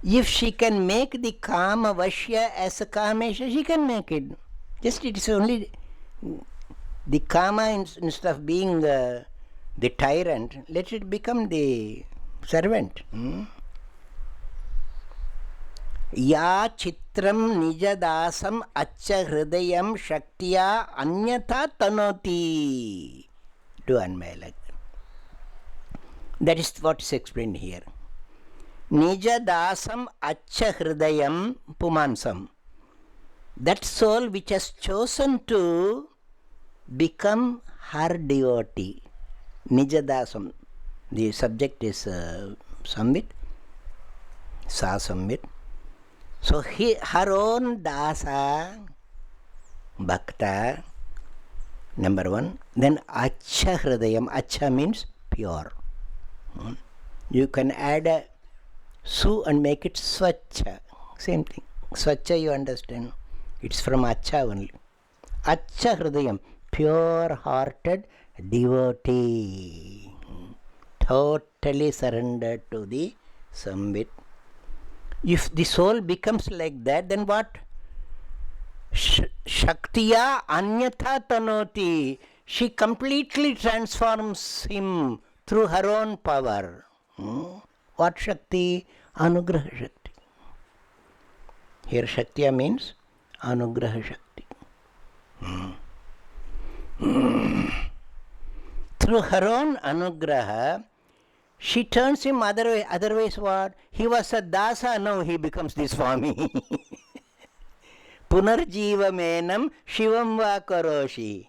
If she can make the Kama Vashya as a Kamesha, she can make it. Just it is only the Kama, instead of being the tyrant, let it become the servant. Ya chitram nijadasam accha hridayam shaktiya anyatha tanoti. Do Anmaya like that. That is what is explained here. Nijadasam accha hridayam pumansam. That soul which has chosen to become her devotee. Nijadasam. The subject is Samvit. Sa Samvit. So her own dasa, bhakta, number one. Then accha hridayam. Accha means pure. You can add a su and make it swacha. Same thing. Swacha you understand. It's from accha only. Accha hridayam. Pure-hearted devotee. Totally surrendered to the Samvit. If the soul becomes like that, then what? Shaktiya anyatha tanoti. She completely transforms him through her own power. What Shakti? Anugraha Shakti. Here Shaktiya means Anugraha Shakti. Through her own Anugraha, she turns him other way. Otherwise what? He was a dasa, now he becomes the Swami. Punarjiva menam shivam va karoshi.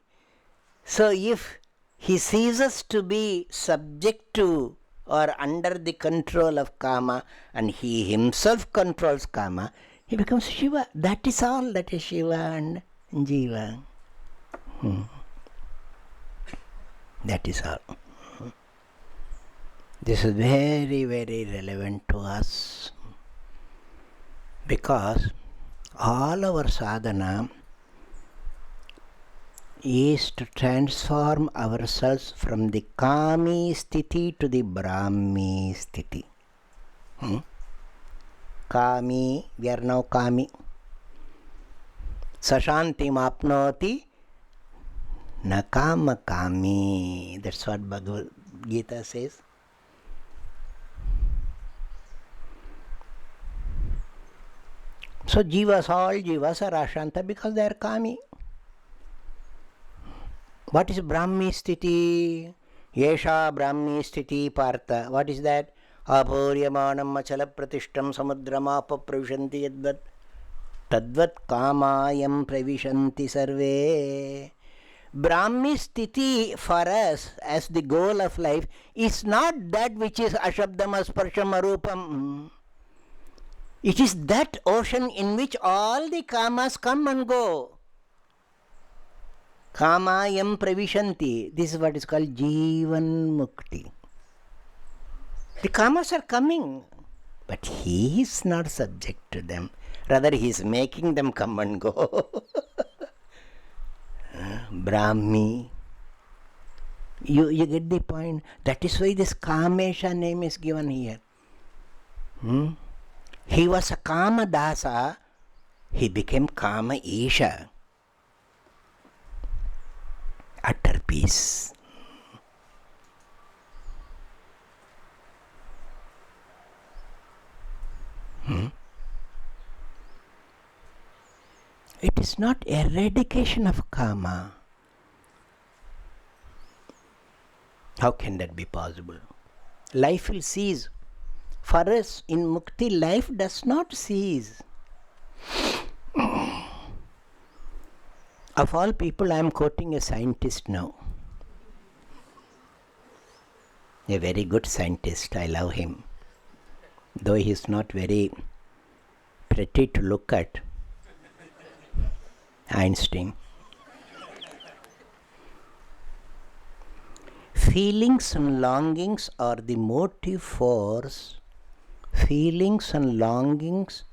So if he ceases to be subject to or under the control of Kama and he himself controls Kama, he becomes Shiva. That is all. That is Shiva and Jiva. That is all. This is very, very relevant to us because all our sadhana is to transform ourselves from the Kami sthiti to the Brahmi sthiti. Kami, we are now Kami. Sashantim apnoti na kama kami. That's what Bhagavad Gita says. So all jivas are ashanta because they are kami. What is Brahmi sthiti? Yesha Brahmi sthiti partha. What is that? Apuryamanam achala pratishtam samudramapa pravishanti yadvat tadvat kamayam pravishanti sarve. Brahmi sthiti for us as the goal of life is not that which is ashabdam asparsham arupam. It is that ocean in which all the kamas come and go. Kamayam pravishanti. This is what is called Jivan Mukti. The kamas are coming, but he is not subject to them. Rather, he is making them come and go. Brahmi. You get the point? That is why this Kamesha name is given here. He was a Kama Dasa, he became Kama Isha. Utter peace. It is not eradication of Kama. How can that be possible? Life will cease. For us, in Mukti, life does not cease. Of all people, I am quoting a scientist now. A very good scientist, I love him. Though he is not very pretty to look at. Einstein. Feelings and longings are the motive force. Feelings and longings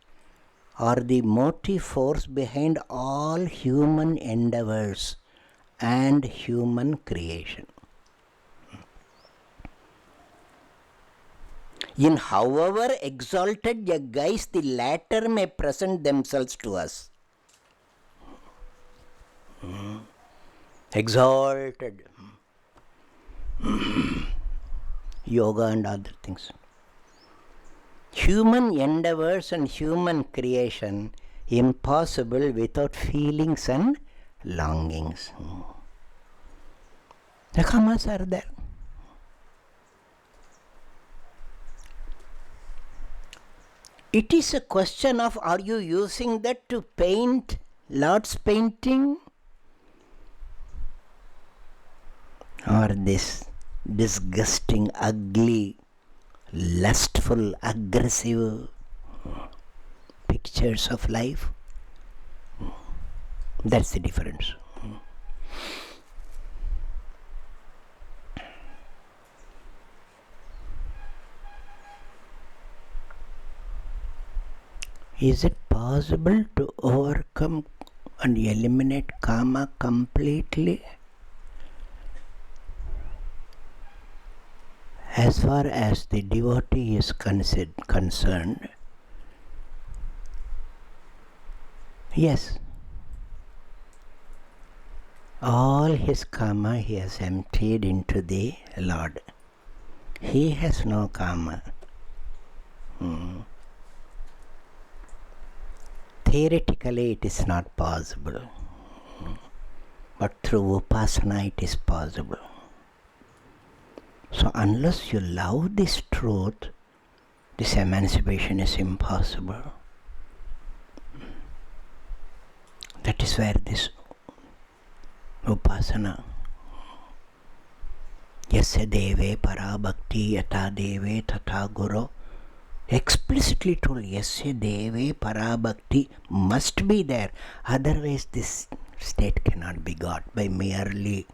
are the motive force behind all human endeavors and human creation. In however exalted a guise the latter may present themselves to us. Exalted. Yoga and other things. Human endeavors and human creation impossible without feelings and longings. The kamas are there. It is a question of, are you using that to paint Lord's painting? Or this disgusting, ugly, lustful, aggressive pictures of life? That's the difference. Is it possible to overcome and eliminate karma completely? As far as the devotee is concerned, yes. All his karma he has emptied into the Lord. He has no karma. Theoretically it is not possible, but through upasana it is possible. So unless you love this truth, this emancipation is impossible. That is where this upasana, yasya deve para bhakti yata deve tata guru, explicitly told, yasya deve para bhakti must be there. Otherwise this state cannot be got by merely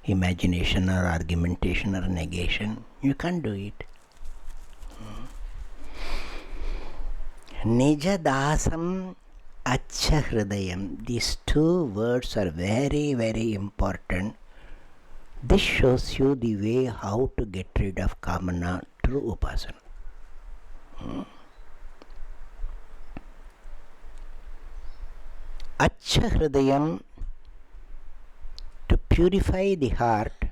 imagination or argumentation or negation. You can't do it. Nija dasam acha hridayam. These two words are very, very important. This shows you the way how to get rid of kamana through upasana. Acha hridayam. To purify the heart,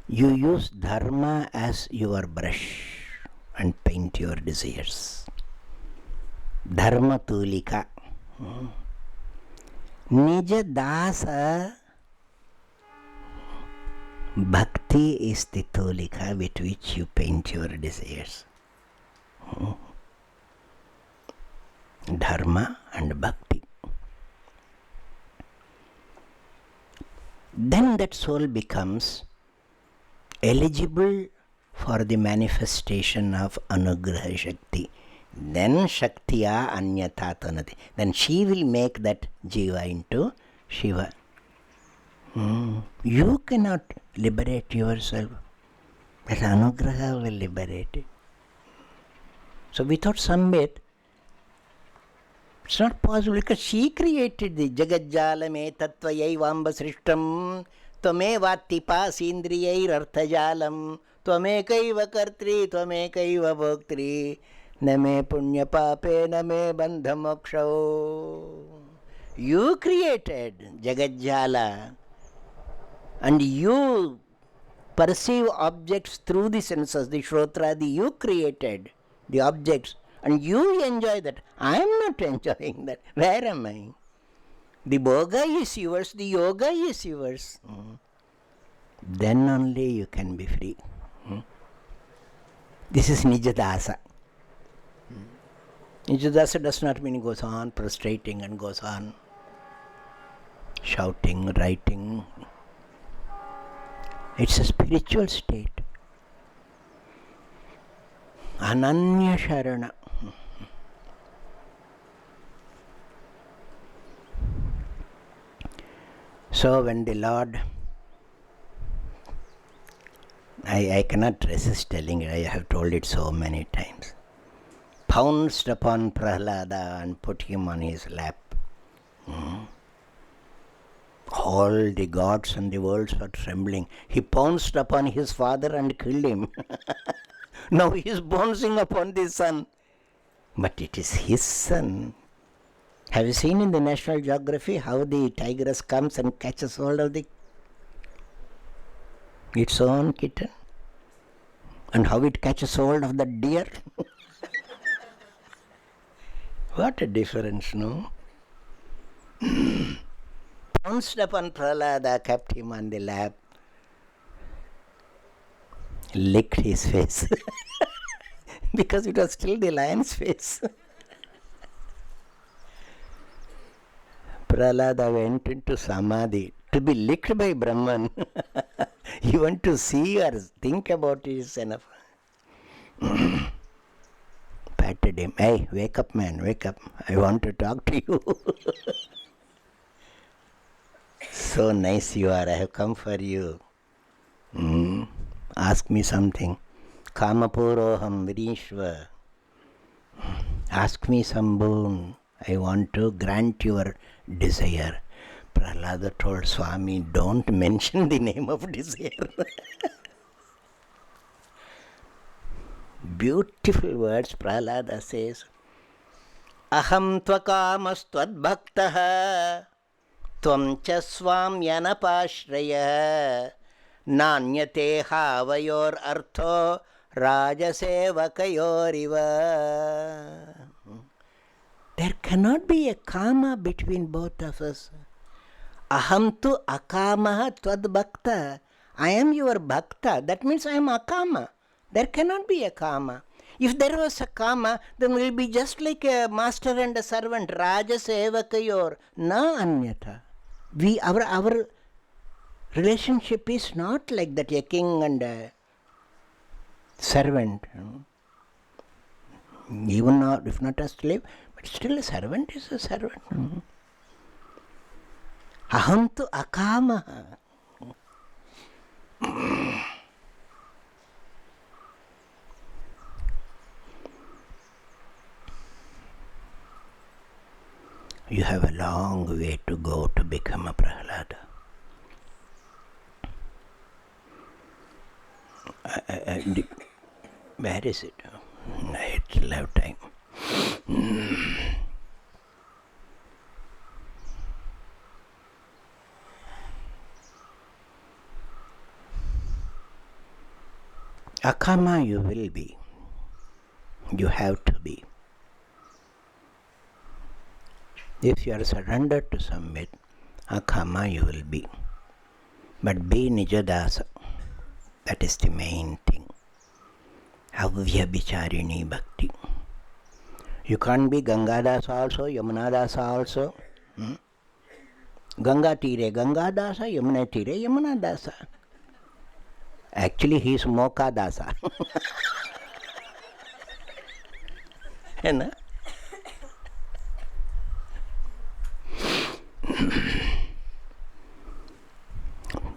you use dharma as your brush and paint your desires. Dharma tulika. Nija dasa. Bhakti is the tulika with which you paint your desires. Dharma and bhakti. Then that soul becomes eligible for the manifestation of Anugraha Shakti. Then Shaktiya Anyatha Tanati. Then she will make that Jiva into Shiva. You cannot liberate yourself, but Anugraha will liberate it. So without Sambit, it's not possible, because she created the Jagajjalame Tattvayai Vamba Srishtam Tvamevatipa Sindriyai Arthajalam Tvamekaiva Kartri Tvamekaiva Bhoktri Name Punya Pape Name Bandha Mokshao. You created Jagajjala and you perceive objects through the senses, the Shrotradi, you created the objects. And you enjoy that. I am not enjoying that. Where am I? The bhoga is yours, the yoga is yours. Then only you can be free. This is Nijadasa. Nijadasa does not mean goes on prostrating and goes on shouting, writing. It's a spiritual state. Ananya Sharana. So when the Lord, I cannot resist telling it, I have told it so many times, pounced upon Prahlada and put him on his lap. All the gods and the worlds were trembling. He pounced upon his father and killed him. Now he is bouncing upon the sun. But it is his son. Have you seen in the National Geography how the tigress comes and catches hold of its own kitten? And how it catches hold of the deer? What a difference, no? Pounced upon Prahlada, kept him on the lap, licked his face because it was still the lion's face. Prahlada went into Samadhi to be licked by Brahman. Even to see or think about it is enough. Patted him. Hey, wake up, man, wake up. I want to talk to you. So nice you are. I have come for you. Ask me something. Kamapuroham Virishva. Ask me some boon. I want to grant your desire. Prahlada told Swami, don't mention the name of desire. Beautiful words Prahlada says. Aham tvakamastvad bhaktaha tvam cha swamyanapashraya nanyate havayor artho rajasevakayoriva. There cannot be a kama between both of us. Aham tu akamaha tvad bhakta. I am your bhakta. That means I am akama. There cannot be a kama. If there was a kama, then we will be just like a master and a servant. Raja sevakayor. Na anyata. Our relationship is not like that, a king and a servant. Even not, if not a slave, but still a servant is a servant. Aham tu akama. You have a long way to go to become a Prahlada. Where is it? I still have time. Akama you will be. You have to be. If you are surrendered to Samvit, Akama you will be. But be Nijadasa. That is the main thing. Avyabhicharini Bhakti. You can't be Gangadasa also, Yamunadasa also. Ganga Tire Gangadasa, Yamuna Tire Yamunadasa. Actually he is Mokadasa.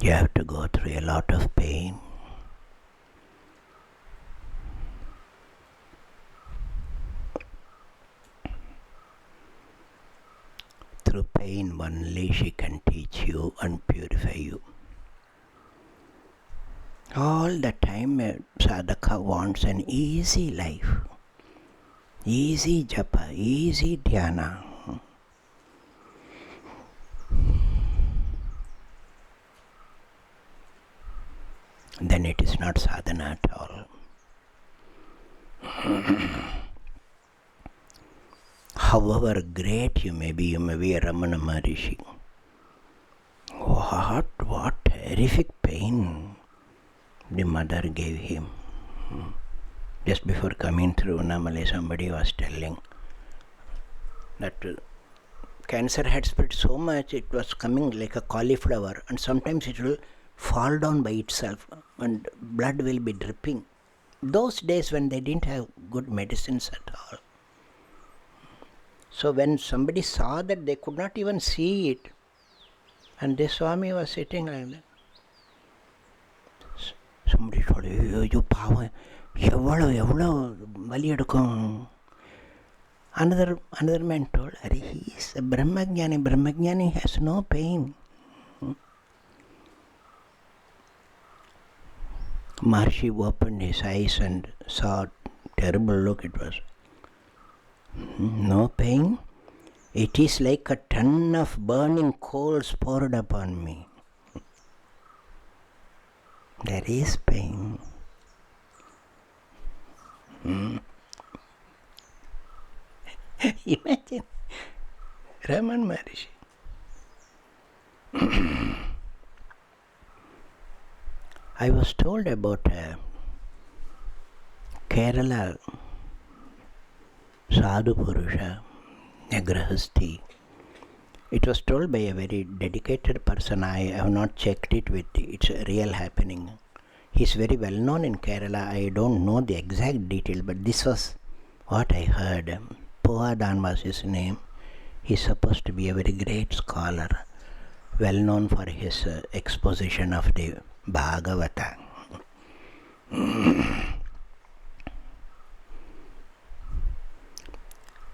You have to go through a lot of pain. Through pain only she can teach you and purify you. All the time a sadhaka wants an easy life, easy japa, easy dhyana. Then it is not sadhana at all. However great you may be a Ramana Maharishi. What terrific pain the mother gave him. Just before coming through Unnamale, somebody was telling that cancer had spread so much, it was coming like a cauliflower, and sometimes it will fall down by itself and blood will be dripping. Those days when they didn't have good medicines at all. So when somebody saw that, they could not even see it. And this Swami was sitting like that. Somebody told you power, evalo vali edukum. Another man told, he is a Brahmajnani. Brahmajnani has no pain. Maharshi opened his eyes and saw a terrible look. It was no pain. It is like a ton of burning coals poured upon me. There is pain. Imagine Raman Maharishi. I was told about a Kerala Sadhu Purusha, a Grahasti. It was told by a very dedicated person. I have not checked it with it's a real happening. He's very well known in Kerala. I don't know the exact detail, but this was what I heard. Pohadan was his name. He's supposed to be a very great scholar, well known for his exposition of the Bhagavata.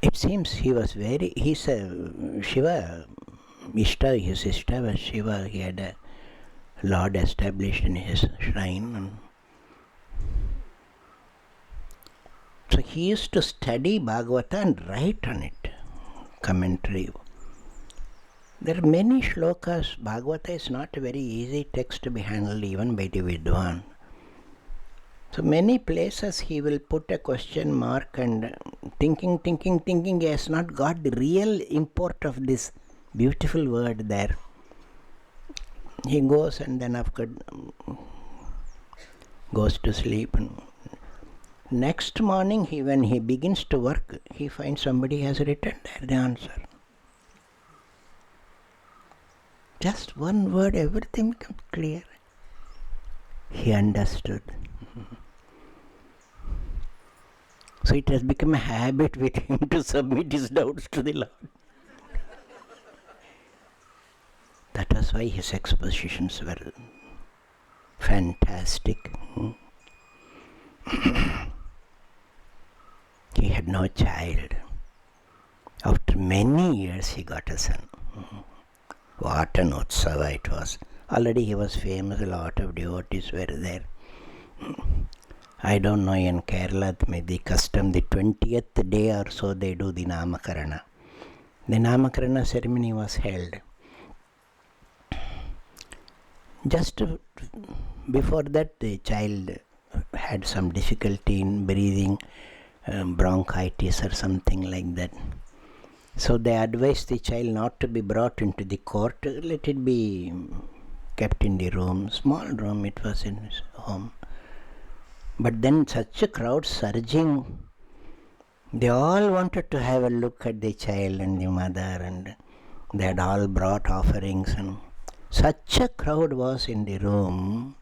It seems he's a Shiva Ishta, his Ishta was Shiva. He had a Lord established in his shrine. So he used to study Bhagavata and write on it, commentary. There are many shlokas. Bhagavata is not a very easy text to be handled even by the Vidwan. So many places he will put a question mark and thinking, he has not got the real import of this beautiful word there. He goes and then after goes to sleep. And next morning, when he begins to work, he finds somebody has written there the answer. Just one word, everything becomes clear. He understood. So it has become a habit with him to submit his doubts to the Lord. That was why his expositions were fantastic. He had no child. After many years he got a son. What an utsava it was. Already he was famous, a lot of devotees were there. I don't know, in Kerala, the custom, the 20th day or so, they do the Namakarana. The Namakarana ceremony was held. Just before that, the child had some difficulty in breathing, bronchitis or something like that. So they advised the child not to be brought into the court, let it be kept in the room, small room, it was in his home. But then such a crowd surging, they all wanted to have a look at the child and the mother, and they had all brought offerings, and such a crowd was in the room,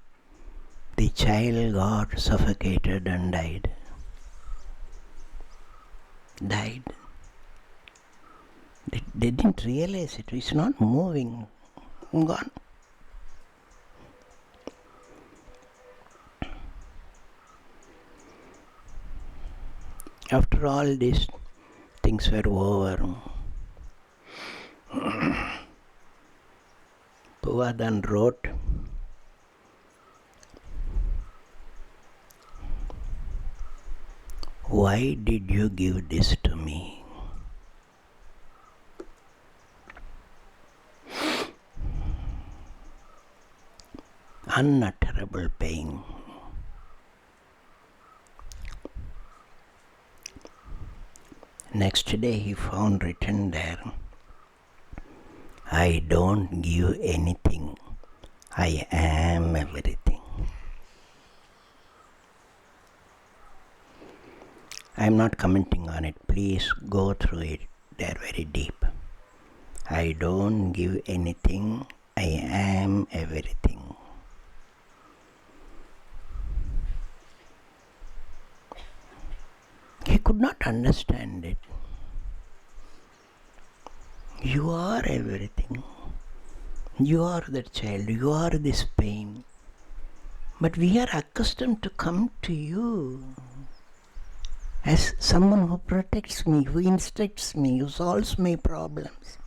the child got suffocated and died. They didn't realize it. It's not moving. Gone. After all these things were over, Pohadan wrote, "Why did you give this to me? Unutterable pain." Next day he found written there, "I don't give anything. I am everything." I am not commenting on it. Please go through it. They are very deep. I don't give anything. I am everything. He could not understand it. You are everything. You are that child. You are this pain. But we are accustomed to come to you as someone who protects me, who instructs me, who solves my problems.